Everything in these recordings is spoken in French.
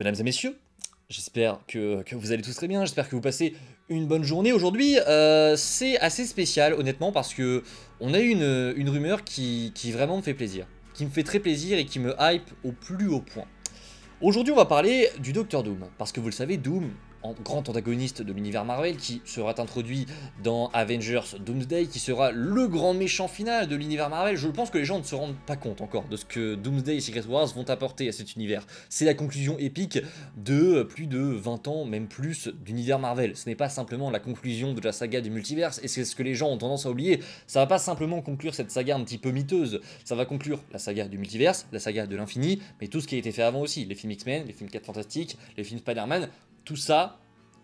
Mesdames et messieurs, j'espère que vous allez tous très bien, j'espère que vous passez une bonne journée. Aujourd'hui, c'est assez spécial honnêtement parce que on a eu une rumeur qui vraiment me fait plaisir, qui me fait très plaisir et qui me hype au plus haut point. Aujourd'hui, on va parler du Docteur Doom, parce que vous le savez, Doom, grand antagoniste de l'univers Marvel, qui sera introduit dans Avengers Doomsday, qui sera le grand méchant final de l'univers Marvel. Je pense que les gens ne se rendent pas compte encore de ce que Doomsday et Secret Wars vont apporter à cet univers. C'est la conclusion épique de plus de 20 ans, même plus, d'univers Marvel. Ce n'est pas simplement la conclusion de la saga du multiverse, et c'est ce que les gens ont tendance à oublier. Ça va pas simplement conclure cette saga un petit peu miteuse, ça va conclure la saga du multiverse, la saga de l'infini, mais tout ce qui a été fait avant aussi, les films X-Men, les films 4 Fantastiques, les films Spider-Man, tout ça,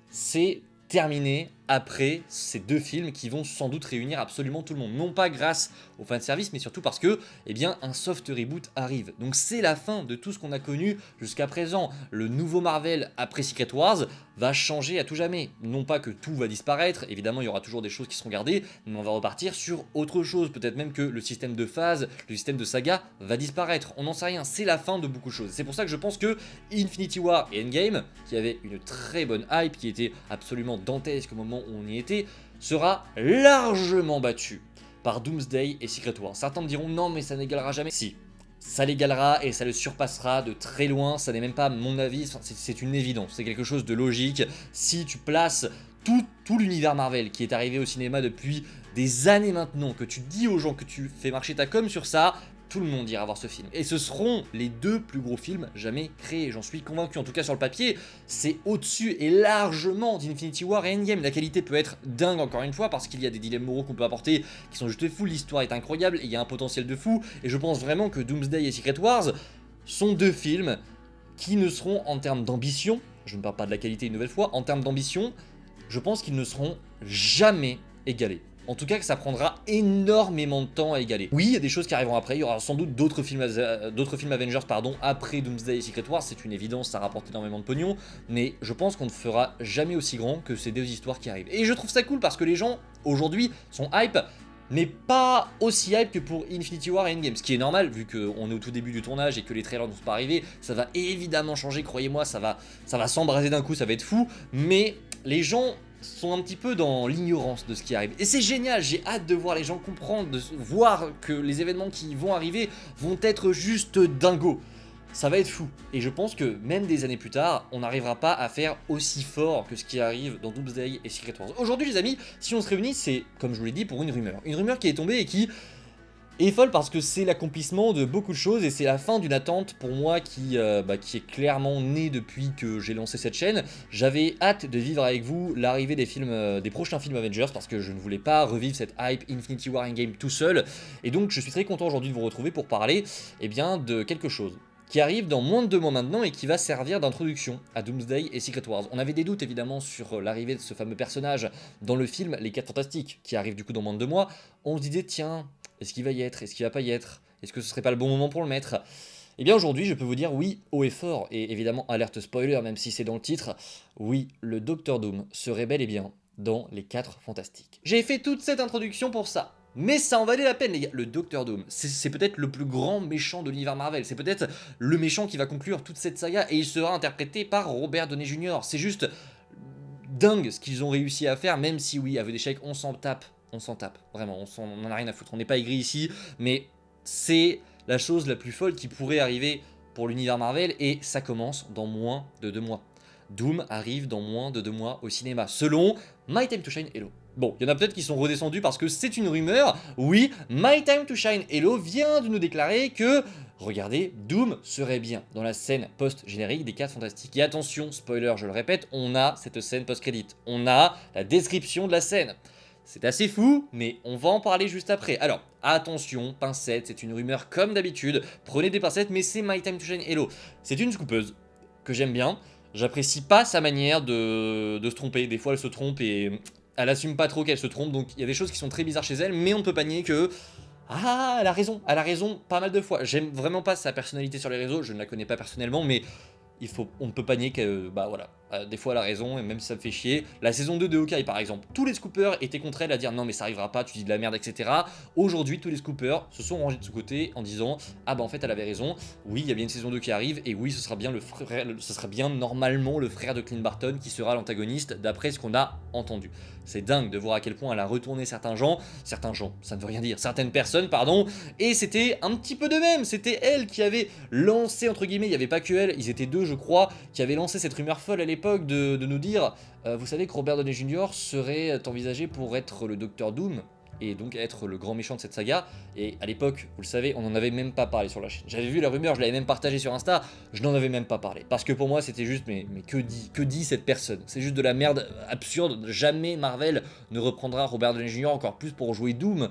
c'est terminé après ces deux films qui vont sans doute réunir absolument tout le monde. Non pas grâce au fanservice, mais surtout parce que, eh bien, un soft reboot arrive. Donc c'est la fin de tout ce qu'on a connu jusqu'à présent. Le nouveau Marvel après Secret Wars va changer à tout jamais. Non pas que tout va disparaître, évidemment il y aura toujours des choses qui seront gardées, mais on va repartir sur autre chose. Peut-être même que le système de phase, le système de saga va disparaître. On n'en sait rien, c'est la fin de beaucoup de choses. C'est pour ça que je pense que Infinity War et Endgame, qui avait une très bonne hype, qui était absolument dantesque au moment où on y était, sera largement battu par Doomsday et Secret Wars. Certains me diront non mais ça n'égalera jamais. Si, ça l'égalera et ça le surpassera de très loin, ça n'est même pas mon avis, c'est une évidence, c'est quelque chose de logique. Si tu places tout l'univers Marvel qui est arrivé au cinéma depuis des années maintenant, que tu dis aux gens que tu fais marcher ta com sur ça, tout le monde ira voir ce film. Et ce seront les deux plus gros films jamais créés, j'en suis convaincu. En tout cas sur le papier, c'est au-dessus et largement d'Infinity War et Endgame. La qualité peut être dingue encore une fois parce qu'il y a des dilemmes moraux qu'on peut apporter qui sont juste fous, l'histoire est incroyable et il y a un potentiel de fou. Et je pense vraiment que Doomsday et Secret Wars sont deux films qui ne seront en termes d'ambition, je ne parle pas de la qualité une nouvelle fois, en termes d'ambition, je pense qu'ils ne seront jamais égalés. En tout cas que ça prendra énormément de temps à égaler. Oui, il y a des choses qui arriveront après, il y aura sans doute d'autres films Avengers après Doomsday et Secret Wars, c'est une évidence, ça rapporte énormément de pognon, mais je pense qu'on ne fera jamais aussi grand que ces deux histoires qui arrivent. Et je trouve ça cool parce que les gens, aujourd'hui, sont hype, mais pas aussi hype que pour Infinity War et Endgame, ce qui est normal vu qu'on est au tout début du tournage et que les trailers ne sont pas arrivés, ça va évidemment changer, croyez-moi, ça va s'embraser d'un coup, ça va être fou, mais les gens sont un petit peu dans l'ignorance de ce qui arrive. Et c'est génial, j'ai hâte de voir les gens comprendre, de voir que les événements qui vont arriver vont être juste dingos. Ça va être fou. Et je pense que même des années plus tard, on n'arrivera pas à faire aussi fort que ce qui arrive dans Doomsday et Secret Wars. Aujourd'hui les amis, si on se réunit, c'est, comme je vous l'ai dit, pour une rumeur. Une rumeur qui est tombée et qui est folle parce que c'est l'accomplissement de beaucoup de choses et c'est la fin d'une attente pour moi qui est clairement née depuis que j'ai lancé cette chaîne. J'avais hâte de vivre avec vous l'arrivée des films, des prochains films Avengers parce que je ne voulais pas revivre cette hype Infinity War Endgame tout seul. Et donc je suis très content aujourd'hui de vous retrouver pour parler de quelque chose qui arrive dans moins de 2 mois maintenant et qui va servir d'introduction à Doomsday et Secret Wars. On avait des doutes évidemment sur l'arrivée de ce fameux personnage dans le film Les 4 Fantastiques qui arrive du coup dans moins de 2 mois. On se disait tiens, est-ce qu'il va y être? Est-ce qu'il va pas y être? Est-ce que ce serait pas le bon moment pour le mettre? Eh bien aujourd'hui je peux vous dire oui haut et fort, et évidemment alerte spoiler même si c'est dans le titre, oui le Docteur Doom serait bel et bien dans les 4 Fantastiques. J'ai fait toute cette introduction pour ça. Mais ça en valait la peine les gars, le Docteur Doom, c'est peut-être le plus grand méchant de l'univers Marvel, c'est peut-être le méchant qui va conclure toute cette saga et il sera interprété par Robert Downey Jr. C'est juste dingue ce qu'ils ont réussi à faire, même si oui, aveu d'échec, on s'en tape, vraiment, on en a rien à foutre, on n'est pas aigri ici, mais c'est la chose la plus folle qui pourrait arriver pour l'univers Marvel et ça commence dans moins de 2 mois. Doom arrive dans moins de 2 mois au cinéma, selon My Time to Shine Hello. Bon, il y en a peut-être qui sont redescendus parce que c'est une rumeur. Oui, My Time to Shine Hello vient de nous déclarer que, regardez, Doom serait bien dans la scène post-générique des 4 Fantastiques. Et attention, spoiler, je le répète, on a cette scène post-crédit. On a la description de la scène. C'est assez fou, mais on va en parler juste après. Alors, attention, pincettes, c'est une rumeur comme d'habitude. Prenez des pincettes, mais c'est My Time to Shine Hello. C'est une scoopeuse que j'aime bien. J'apprécie pas sa manière de se tromper. Des fois, elle se trompe et elle assume pas trop qu'elle se trompe. Donc, il y a des choses qui sont très bizarres chez elle, mais on ne peut pas nier que... Ah, elle a raison pas mal de fois. J'aime vraiment pas sa personnalité sur les réseaux, je ne la connais pas personnellement, mais on ne peut pas nier que, bah voilà, Des fois elle a raison, et même si ça me fait chier. La saison 2 de Hawkeye par exemple, tous les scoopers étaient contre elle à dire non mais ça arrivera pas, tu dis de la merde, etc. Aujourd'hui tous les scoopers se sont rangés de ce côté en disant ah bah en fait elle avait raison, oui il y a bien une saison 2 qui arrive, et oui ce sera bien ce sera bien normalement le frère de Clint Barton qui sera l'antagoniste d'après ce qu'on a entendu. C'est dingue de voir à quel point elle a retourné certains gens, ça ne veut rien dire, certaines personnes pardon, et c'était un petit peu de même, c'était elle qui avait lancé entre guillemets, il n'y avait pas que elle, ils étaient deux je crois, qui avaient lancé cette rumeur folle à l'époque de nous dire vous savez que Robert Downey Jr. serait envisagé pour être le Docteur Doom et donc être le grand méchant de cette saga, et à l'époque, vous le savez, on n'en avait même pas parlé sur la chaîne. J'avais vu la rumeur, je l'avais même partagée sur Insta, je n'en avais même pas parlé, parce que pour moi c'était juste, mais que dit cette personne? C'est juste de la merde absurde, jamais Marvel ne reprendra Robert Downey Jr. encore plus pour jouer Doom.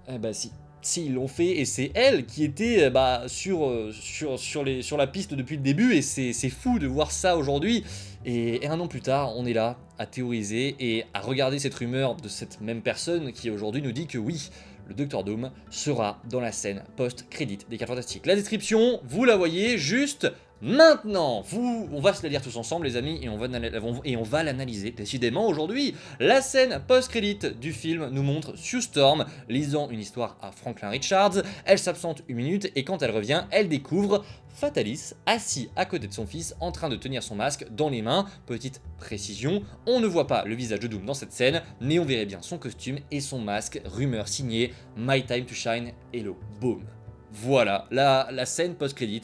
Eh bah si. Si, ils l'ont fait, et c'est elle qui était sur la piste depuis le début, et c'est fou de voir ça aujourd'hui. Et un an plus tard, on est là, à théoriser et à regarder cette rumeur de cette même personne qui aujourd'hui nous dit que oui, le Docteur Doom sera dans la scène post-crédit des 4 Fantastiques. La description, vous la voyez juste maintenant. On va se la lire tous ensemble les amis, et on va l'analyser décidément aujourd'hui. La scène post-crédit du film nous montre Sue Storm lisant une histoire à Franklin Richards. Elle s'absente une minute et quand elle revient, elle découvre Fatalis assis à côté de son fils en train de tenir son masque dans les mains. Petite précision, on ne voit pas le visage de Doom dans cette scène, mais on verrait bien son costume et son masque. Rumeur signée My Time to Shine, hello, boom. Voilà la scène post-crédit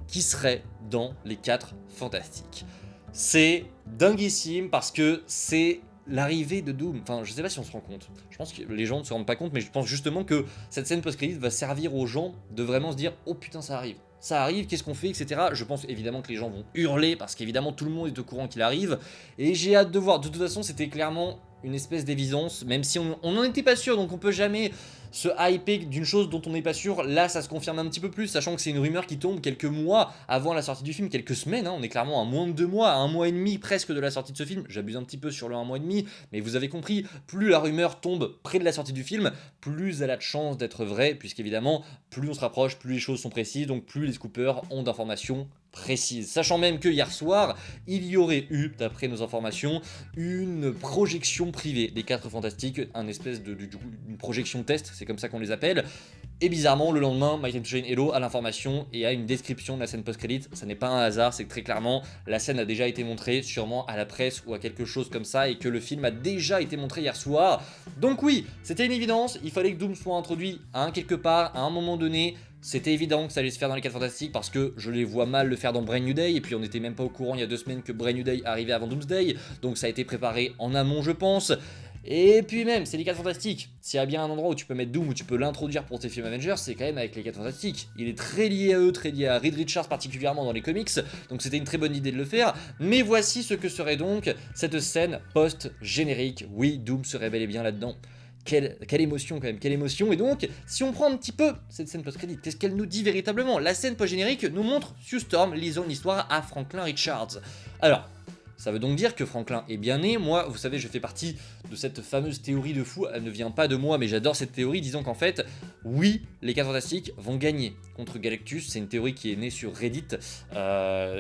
qui serait dans les 4 Fantastiques. C'est dinguissime parce que c'est l'arrivée de Doom. Enfin, je sais pas si on se rend compte. Je pense que les gens ne se rendent pas compte, mais je pense justement que cette scène post-crédit va servir aux gens de vraiment se dire oh putain ça arrive. Ça arrive, qu'est-ce qu'on fait, etc. Je pense évidemment que les gens vont hurler parce qu'évidemment tout le monde est au courant qu'il arrive. Et j'ai hâte de voir. De toute façon, c'était clairement une espèce d'évidence, même si on n'en était pas sûr, donc on peut jamais se hyper d'une chose dont on n'est pas sûr. Là ça se confirme un petit peu plus, sachant que c'est une rumeur qui tombe quelques mois avant la sortie du film, quelques semaines, hein. On est clairement à moins de 2 mois, à 1 mois et demi presque de la sortie de ce film. J'abuse un petit peu sur le 1 mois et demi, mais vous avez compris, plus la rumeur tombe près de la sortie du film, plus elle a de chances d'être vraie, puisqu'évidemment plus on se rapproche, plus les choses sont précises, donc plus les scoopers ont d'informations précise. Sachant même que hier soir, il y aurait eu, d'après nos informations, une projection privée des 4 Fantastiques, un espèce une projection test, c'est comme ça qu'on les appelle. Et bizarrement, le lendemain, My Time to Shine Hello a l'information et a une description de la scène post-crédit. Ça n'est pas un hasard, c'est que très clairement, la scène a déjà été montrée, sûrement à la presse ou à quelque chose comme ça, et que le film a déjà été montré hier soir. Donc oui, c'était une évidence, il fallait que Doom soit introduit à quelque part, à un moment donné. C'était évident que ça allait se faire dans les 4 Fantastiques parce que je les vois mal le faire dans Brand New Day, et puis on n'était même pas au courant il y a 2 semaines que Brand New Day arrivait avant Doomsday, donc ça a été préparé en amont je pense. Et puis même, c'est les 4 Fantastiques. S'il y a bien un endroit où tu peux mettre Doom, où tu peux l'introduire pour tes films Avengers, c'est quand même avec les 4 Fantastiques. Il est très lié à eux, très lié à Reed Richards particulièrement dans les comics, donc c'était une très bonne idée de le faire. Mais voici ce que serait donc cette scène post-générique. Oui, Doom serait bel et bien là-dedans. Quelle émotion quand même, quelle émotion. Et donc, si on prend un petit peu cette scène post-crédit, qu'est-ce qu'elle nous dit véritablement? La scène post-générique nous montre Sue Storm lisant une histoire à Franklin Richards. Alors, ça veut donc dire que Franklin est bien né. Moi, vous savez, je fais partie de cette fameuse théorie de fou. Elle ne vient pas de moi, mais j'adore cette théorie, disant qu'en fait, oui, les 4 Fantastiques vont gagner contre Galactus. C'est une théorie qui est née sur Reddit.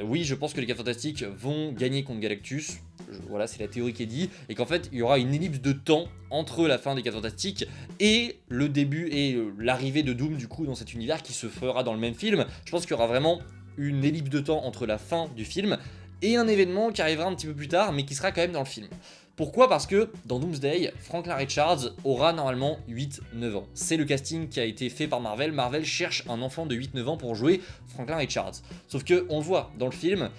Oui, je pense que les 4 Fantastiques vont gagner contre Galactus. Voilà, c'est la théorie qui est dit. Et qu'en fait, il y aura une ellipse de temps entre la fin des 4 Fantastiques et le début et l'arrivée de Doom, du coup, dans cet univers qui se fera dans le même film. Je pense qu'il y aura vraiment une ellipse de temps entre la fin du film et un événement qui arrivera un petit peu plus tard, mais qui sera quand même dans le film. Pourquoi? Parce que dans Doomsday, Franklin Richards aura normalement 8-9 ans. C'est le casting qui a été fait par Marvel. Marvel cherche un enfant de 8-9 ans pour jouer Franklin Richards. Sauf que on le voit dans le film,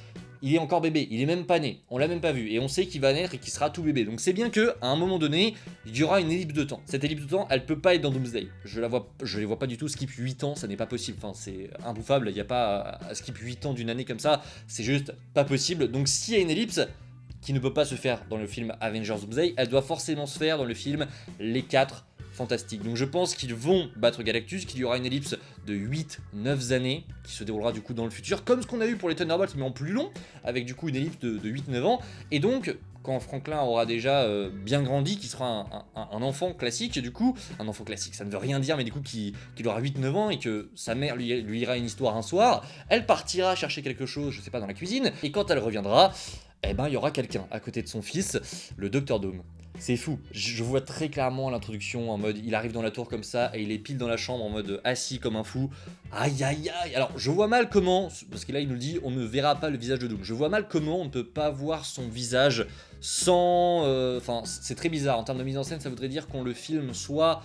il est encore bébé, il est même pas né, on l'a même pas vu, et on sait qu'il va naître et qu'il sera tout bébé. Donc c'est bien que à un moment donné, il y aura une ellipse de temps. Cette ellipse de temps, elle peut pas être dans Doomsday. Je les vois pas du tout skip 8 ans, ça n'est pas possible. Enfin, c'est imbouffable, il n'y a pas à skip 8 ans d'une année comme ça, c'est juste pas possible. Donc s'il y a une ellipse qui ne peut pas se faire dans le film Avengers Doomsday, elle doit forcément se faire dans le film Les 4 Fantastiques. Donc je pense qu'ils vont battre Galactus, qu'il y aura une ellipse de 8-9 années qui se déroulera du coup dans le futur, comme ce qu'on a eu pour les Thunderbolts mais en plus long, avec du coup une ellipse de 8-9 ans. Et donc quand Franklin aura déjà bien grandi, qui sera un enfant classique, du coup, un enfant classique, ça ne veut rien dire, mais du coup, qui aura 8-9 ans et que sa mère lui lira une histoire un soir, elle partira chercher quelque chose, je sais pas, dans la cuisine, et quand elle reviendra, eh ben, il y aura quelqu'un à côté de son fils, le Docteur Doom. C'est fou, je vois très clairement l'introduction en mode il arrive dans la tour comme ça et il est pile dans la chambre en mode assis comme un fou. Aïe aïe aïe. Alors je vois mal comment, parce que là il nous dit on ne verra pas le visage de Doom. Je vois mal comment on ne peut pas voir son visage sans... Enfin c'est très bizarre en termes de mise en scène, ça voudrait dire qu'on le filme soit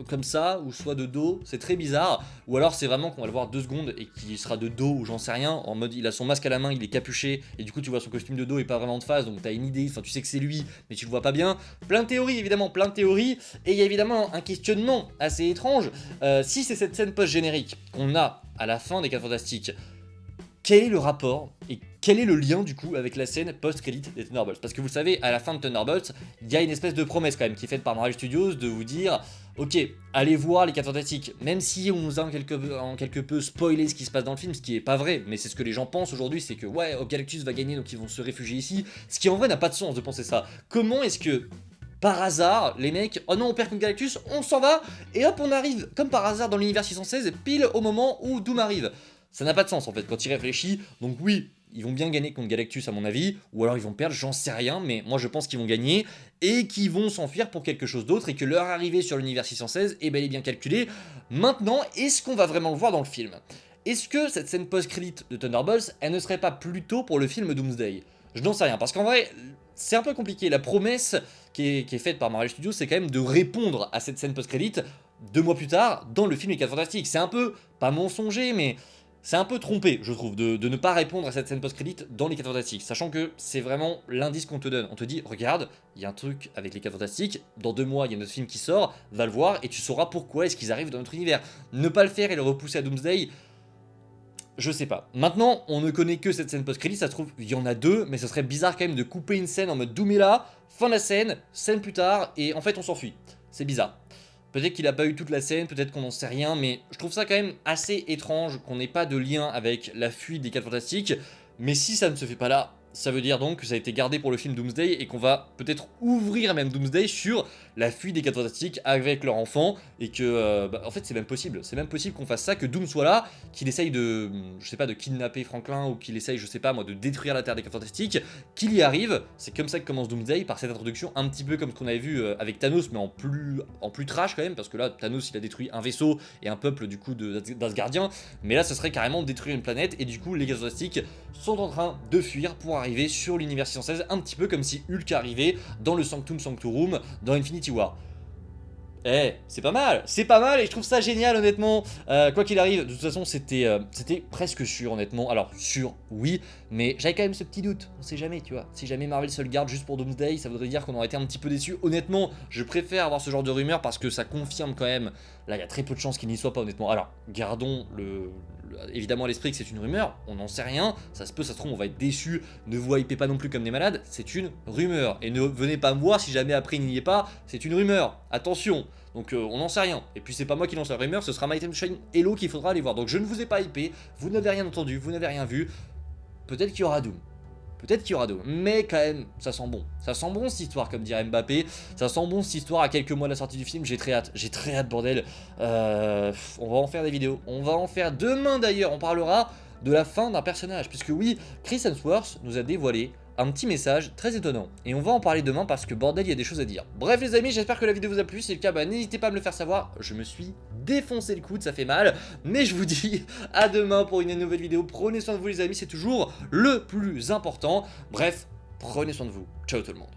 comme ça, ou soit de dos, c'est très bizarre, ou alors c'est vraiment qu'on va le voir 2 secondes et qu'il sera de dos ou j'en sais rien, en mode il a son masque à la main, il est capuché, et du coup tu vois son costume de dos et pas vraiment de face, donc t'as une idée, enfin tu sais que c'est lui, mais tu le vois pas bien. Plein de théories évidemment, plein de théories, et il y a évidemment un questionnement assez étrange, si c'est cette scène post-générique qu'on a à la fin des 4 Fantastiques, quel est le rapport et quel est le lien du coup avec la scène post-crédit des Thunderbolts? Parce que vous le savez, à la fin de Thunderbolts, il y a une espèce de promesse quand même qui est faite par Marvel Studios de vous dire ok, allez voir les 4 Fantastiques, même si on nous a en quelque peu spoilé ce qui se passe dans le film, ce qui est pas vrai, mais c'est ce que les gens pensent aujourd'hui, c'est que ouais, Galactus va gagner donc ils vont se réfugier ici, ce qui en vrai n'a pas de sens de penser ça. Comment est-ce que par hasard, les mecs, oh non on perd contre Galactus, on s'en va, et hop on arrive comme par hasard dans l'univers 616 pile au moment où Doom arrive? Ça n'a pas de sens en fait quand il réfléchit, donc oui, ils vont bien gagner contre Galactus à mon avis, ou alors ils vont perdre, j'en sais rien, mais moi je pense qu'ils vont gagner, et qu'ils vont s'enfuir pour quelque chose d'autre, et que leur arrivée sur l'univers 616 est bel et bien calculée. Maintenant, est-ce qu'on va vraiment le voir dans le film? Est-ce que cette scène post-crédit de Thunderbolts, elle ne serait pas plutôt pour le film Doomsday? Je n'en sais rien, parce qu'en vrai, c'est un peu compliqué, la promesse qui est faite par Marvel Studios, c'est quand même de répondre à cette scène post-crédit 2 mois plus tard, dans le film Les 4 Fantastiques. C'est un peu, pas mensonger, mais... c'est un peu trompé, je trouve, de ne pas répondre à cette scène post-crédit dans les 4 Fantastiques, sachant que c'est vraiment l'indice qu'on te donne. On te dit, regarde, il y a un truc avec les 4 Fantastiques, dans 2 mois, il y a notre film qui sort, va le voir, et tu sauras pourquoi est-ce qu'ils arrivent dans notre univers. Ne pas le faire et le repousser à Doomsday, je sais pas. Maintenant, on ne connaît que cette scène post-crédit, ça se trouve, il y en a 2, mais ce serait bizarre quand même de couper une scène en mode Doom est là, fin de la scène plus tard, et en fait on s'enfuit. C'est bizarre. Peut-être qu'il a pas eu toute la scène, peut-être qu'on n'en sait rien, mais je trouve ça quand même assez étrange qu'on n'ait pas de lien avec la fuite des 4 Fantastiques. Mais si ça ne se fait pas là, ça veut dire donc que ça a été gardé pour le film Doomsday et qu'on va peut-être ouvrir même Doomsday sur la fuite des 4 Fantastiques avec leur enfant et que, en fait c'est même possible qu'on fasse ça, que Doom soit là, qu'il essaye de, je sais pas, de kidnapper Franklin ou qu'il essaye, je sais pas moi, de détruire la Terre des 4 Fantastiques, qu'il y arrive, c'est comme ça que commence Doomsday, par cette introduction un petit peu comme ce qu'on avait vu avec Thanos mais en plus trash quand même, parce que là Thanos il a détruit un vaisseau et un peuple du coup d'Asgardiens, mais là ce serait carrément détruire une planète et du coup les 4 Fantastiques sont en train de fuir pour arriver sur l'univers 616, un petit peu comme si Hulk arrivait dans le Sanctum Sanctorum dans Infinity War. Eh, c'est pas mal et je trouve ça génial honnêtement. Quoi qu'il arrive, de toute façon c'était presque sûr honnêtement. Alors sûr, oui, mais j'avais quand même ce petit doute, on sait jamais tu vois. Si jamais Marvel se le garde juste pour Doomsday, ça voudrait dire qu'on aurait été un petit peu déçu. Honnêtement, je préfère avoir ce genre de rumeur parce que ça confirme quand même, là il y a très peu de chances qu'il n'y soit pas honnêtement. Alors, gardons évidemment à l'esprit que c'est une rumeur, on n'en sait rien, ça se peut, ça se trouve on va être déçu, ne vous hypez pas non plus comme des malades, c'est une rumeur. Et ne venez pas me voir si jamais après il n'y est pas, c'est une rumeur, attention. Donc on n'en sait rien. Et puis c'est pas moi qui lance la rumeur, ce sera My Time Shine Hello qu'il faudra aller voir. Donc je ne vous ai pas hypé, vous n'avez rien entendu, vous n'avez rien vu. Peut-être qu'il y aura Doom. Peut-être qu'il y aura Doom. Mais quand même, ça sent bon. Ça sent bon cette histoire, comme dirait Mbappé. Ça sent bon cette histoire à quelques mois de la sortie du film. J'ai très hâte bordel. On va en faire des vidéos. On va en faire demain d'ailleurs. On parlera de la fin d'un personnage. Puisque oui, Chris Hemsworth nous a dévoilé un petit message très étonnant. Et on va en parler demain parce que bordel, il y a des choses à dire. Bref les amis, j'espère que la vidéo vous a plu. Si c'est le cas, bah, n'hésitez pas à me le faire savoir. Je me suis défoncé le coude, ça fait mal. Mais je vous dis à demain pour une nouvelle vidéo. Prenez soin de vous les amis, c'est toujours le plus important. Bref, prenez soin de vous. Ciao tout le monde.